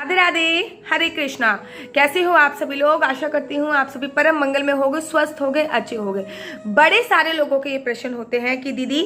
राधे राधे, हरे कृष्णा। कैसे हो आप सभी लोग? आशा करती हूँ आप सभी परम मंगल में होगे, स्वस्थ होगे, अच्छे होगे। बड़े सारे लोगों के ये प्रश्न होते हैं कि दीदी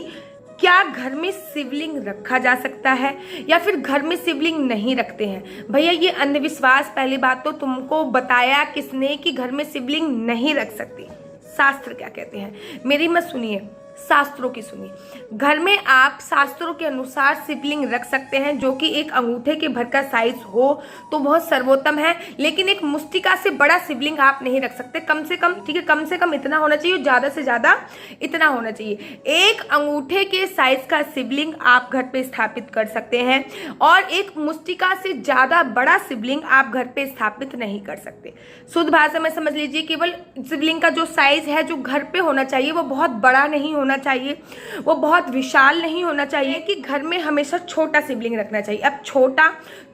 क्या घर में शिवलिंग रखा जा सकता है या फिर घर में शिवलिंग नहीं रखते हैं? भैया ये अंधविश्वास। पहली बात तो तुमको बताया किसने कि घर में शिवलिंग नहीं रख सकती? शास्त्र क्या कहते हैं मेरी मत सुनिए, शास्त्रों की सुनिए। घर में आप शास्त्रों के अनुसार शिवलिंग रख सकते हैं जो कि एक अंगूठे के भर का साइज हो तो बहुत सर्वोत्तम है, लेकिन एक मुष्टिका से बड़ा शिवलिंग आप नहीं रख सकते। कम से कम, ठीक है, कम से कम इतना होना चाहिए, ज्यादा से ज्यादा इतना होना चाहिए। एक अंगूठे के साइज का शिवलिंग आप घर पे स्थापित कर सकते हैं और एक मुष्टिका से ज्यादा बड़ा शिवलिंग आप घर पे स्थापित नहीं कर सकते। शुद्ध भाषा में समझ लीजिए, केवल शिवलिंग का जो साइज है जो घर पे होना चाहिए वो बहुत बड़ा नहीं होना चाहिए, वो बहुत विशाल नहीं होना चाहिए कि घर में हमेशा छोटा शिवलिंग रखना चाहिए। अब छोटा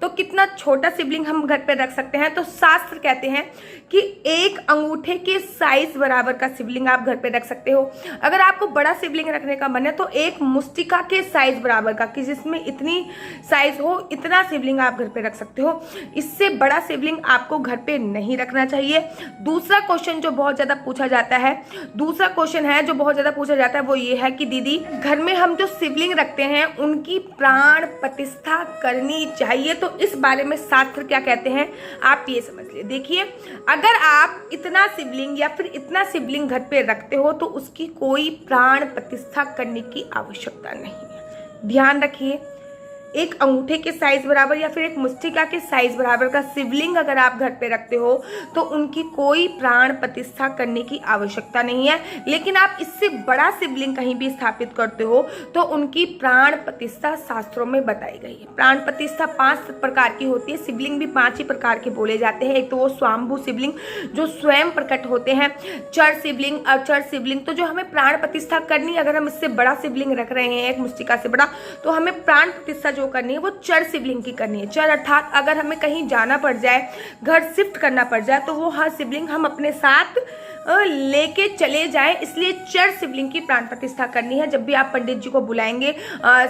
तो कितना छोटा शिवलिंग हम घर पे रख सकते हैं? तो शास्त्र कहते हैं कि एक अंगूठे के साइज बराबर का शिवलिंग आप घर पे रख सकते हो। अगर आपको बड़ा शिवलिंग रखने का मन है तो एक मुष्टिका के साइज बराबर का, कि जिसमें इतनी साइज हो, इतना शिवलिंग आप घर पे रख सकते हो। इससे बड़ा शिवलिंग आपको घर पे नहीं रखना चाहिए। दूसरा क्वेश्चन जो बहुत ज्यादा पूछा जाता है, वो ये है कि दीदी घर में हम जो शिवलिंग रखते हैं उनकी प्राण प्रतिष्ठा करनी चाहिए, तो इस बारे में शास्त्र क्या कहते हैं आप ये समझ लिए। देखिए, अगर आप इतना शिवलिंग या फिर इतना शिवलिंग घर पे रखते हो तो उसकी कोई प्राण प्रतिष्ठा करने की आवश्यकता नहीं है। ध्यान रखिए, एक अंगूठे के साइज बराबर या फिर एक मुष्टिका के साइज बराबर का शिवलिंग अगर आप घर पे रखते हो तो उनकी कोई प्राण प्रतिष्ठा करने की आवश्यकता नहीं है। लेकिन आप इससे बड़ा शिवलिंग कहीं भी स्थापित करते हो तो उनकी प्राण प्रतिष्ठा शास्त्रों में बताई गई है। प्राण प्रतिष्ठा 5 प्रकार की होती है। शिवलिंग भी 5 ही प्रकार के बोले जाते हैं। एक तो वो स्वायंभू शिवलिंग जो स्वयं प्रकट होते हैं, चर शिवलिंग, अचर शिवलिंग। तो जो हमें प्राण प्रतिष्ठा करनी, अगर हम इससे बड़ा शिवलिंग रख रहे हैं एक मुष्टिका से बड़ा, तो हमें प्राण प्रतिष्ठा करनी है वो चर शिवलिंग की करनी है। चर अर्थात अगर हमें कहीं जाना पड़ जाए, घर शिफ्ट करना पड़ जाए, तो वो हर शिवलिंग हम अपने साथ लेके चले जाएं, इसलिए चर शिवलिंग की प्राण प्रतिष्ठा करनी है। जब भी आप पंडित जी को बुलाएंगे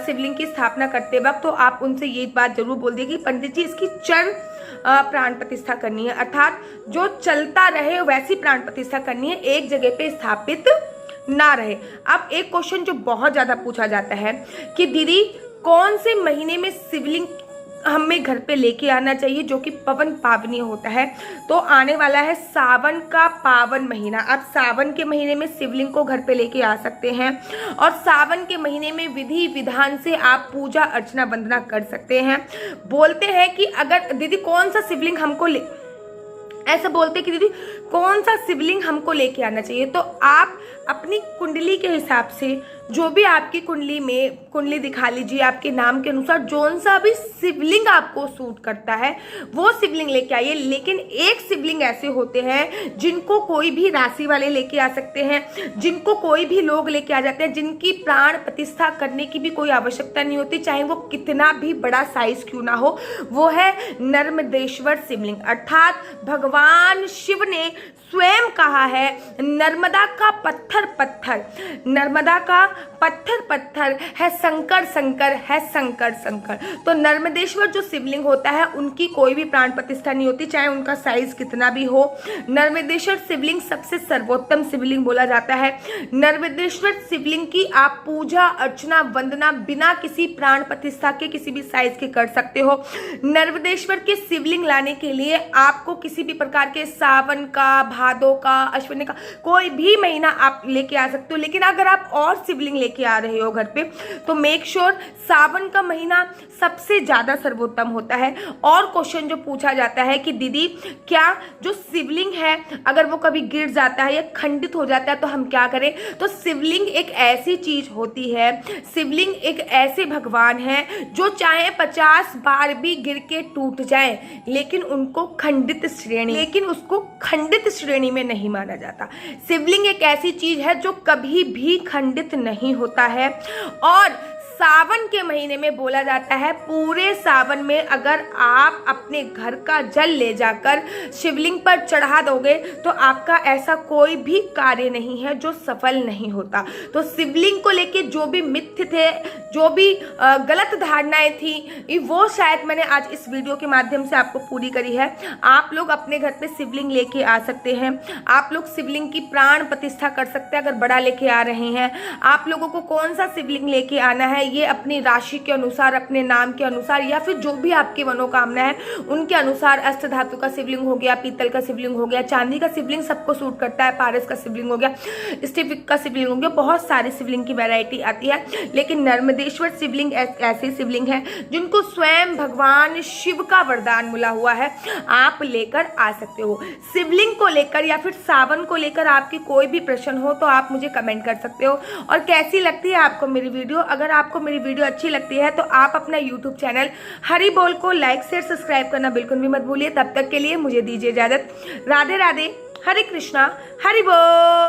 शिवलिंग की स्थापना करते वक्त, तो आप उनसे ये बात जरूर बोल दें कि पंडित जी इसकी चर प्राण प्रतिष्ठा करनी है, अर्थात जो चलता रहे वैसी प्राण प्रतिष्ठा करनी है, एक जगह पे स्थापित ना रहे। अब एक क्वेश्चन जो बहुत ज्यादा पूछा जाता है कि दीदी कौन से महीने में शिवलिंग हमें घर पे लेके आना चाहिए जो कि पवन पावनी होता है? तो आने वाला है सावन का पावन महीना। आप सावन के महीने में शिवलिंग को घर पे लेके आ सकते हैं और सावन के महीने में विधि विधान से आप पूजा अर्चना वंदना कर सकते हैं। बोलते हैं कि अगर दीदी कौन सा शिवलिंग हमको ऐसा बोलते हैं कि दीदी कौन सा शिवलिंग हमको लेके आना चाहिए, तो आप अपनी कुंडली के हिसाब से जो भी आपकी कुंडली दिखा लीजिए, आपके नाम के अनुसार जौन सा भी शिवलिंग आपको सूट करता है वो शिवलिंग लेके आइए। लेकिन एक शिवलिंग ऐसे होते हैं जिनको कोई भी राशि वाले लेके आ सकते हैं, जिनको कोई भी लोग लेके आ जाते हैं, जिनकी प्राण प्रतिष्ठा करने की भी कोई आवश्यकता नहीं होती, चाहे वो कितना भी बड़ा साइज क्यों ना हो। वो है नर्मदेश्वर शिवलिंग, अर्थात भगवान शिव ने स्वयं कहा है नर्मदा का पत्थर पत्थर, नर्मदा का पत्थर पत्थर है, शंकर शंकर है, शंकर शंकर। तो नर्मदेश्वर जो शिवलिंग होता है उनकी कोई भी प्राण प्रतिष्ठा नहीं होती, चाहे उनका साइज कितना भी हो। नर्मदेश्वर शिवलिंग सबसे सर्वोत्तम शिवलिंग बोला जाता है। नर्मदेश्वर शिवलिंग की आप पूजा अर्चना वंदना बिना किसी प्राण प्रतिष्ठा के किसी भी साइज के कर सकते हो। नर्मदेश्वर के शिवलिंग लाने के लिए आपको किसी भी प्रकार के सावन का, भादो का, अश्विनी का कोई भी महीना आप लेके आ सकते हो। लेकिन अगर आप और शिवलिंग लेके आ रहे हो घर पे तो मेक श्योर सावन का महीना सबसे ज्यादा सर्वोत्तम होता है। और क्वेश्चन जो पूछा जाता है कि दीदी क्या जो शिवलिंग है अगर वो कभी गिर जाता है या खंडित हो जाता है तो हम क्या करें? तो शिवलिंग एक ऐसी चीज होती है, शिवलिंग एक ऐसे भगवान है जो चाहे 50 बार भी गिर के टूट जाए लेकिन उसको खंडित श्रेणी में नहीं माना जाता। शिवलिंग एक ऐसी चीज है जो कभी भी खंडित नहीं होता है और सावन के महीने में बोला जाता है, पूरे सावन में अगर आप अपने घर का जल ले जाकर शिवलिंग पर चढ़ा दोगे तो आपका ऐसा कोई भी कार्य नहीं है जो सफल नहीं होता। तो शिवलिंग को लेके जो भी मिथ्य थे, जो भी गलत धारणाएं थी, वो शायद मैंने आज इस वीडियो के माध्यम से आपको पूरी करी है। आप लोग अपने घर पे शिवलिंग लेके आ सकते हैं। आप लोग शिवलिंग की प्राण प्रतिष्ठा कर सकते हैं अगर बड़ा लेके आ रहे हैं। आप लोगों को कौन सा शिवलिंग लेके आना है ये अपनी राशि के अनुसार, अपने नाम के अनुसार, या फिर जो भी आपकी मनोकामना है उनके अनुसार, अष्ट धातु का शिवलिंग हो गया, पीतल का शिवलिंग हो गया, चांदी का शिवलिंग सबको सूट करता है, पारस का शिवलिंग हो गया, स्टीफिक का शिवलिंग हो गया, बहुत सारे शिवलिंग की वैरायटी आती है। लेकिन नर्मदेश्वर शिवलिंग ऐसे शिवलिंग है जिनको स्वयं भगवान शिव का वरदान मिला हुआ है, आप लेकर आ सकते हो। शिवलिंग को लेकर या फिर सावन को लेकर आपकी कोई भी प्रश्न हो तो आप मुझे कमेंट कर सकते हो। और कैसी लगती है आपको मेरी वीडियो? अगर आपको मेरी वीडियो अच्छी लगती है तो आप अपना यूट्यूब चैनल हरि बोल को लाइक शेयर सब्सक्राइब करना बिल्कुल भी मत भूलिए। तब तक के लिए मुझे दीजिए इजाजत। राधे राधे, हरे कृष्णा, हरि बोल।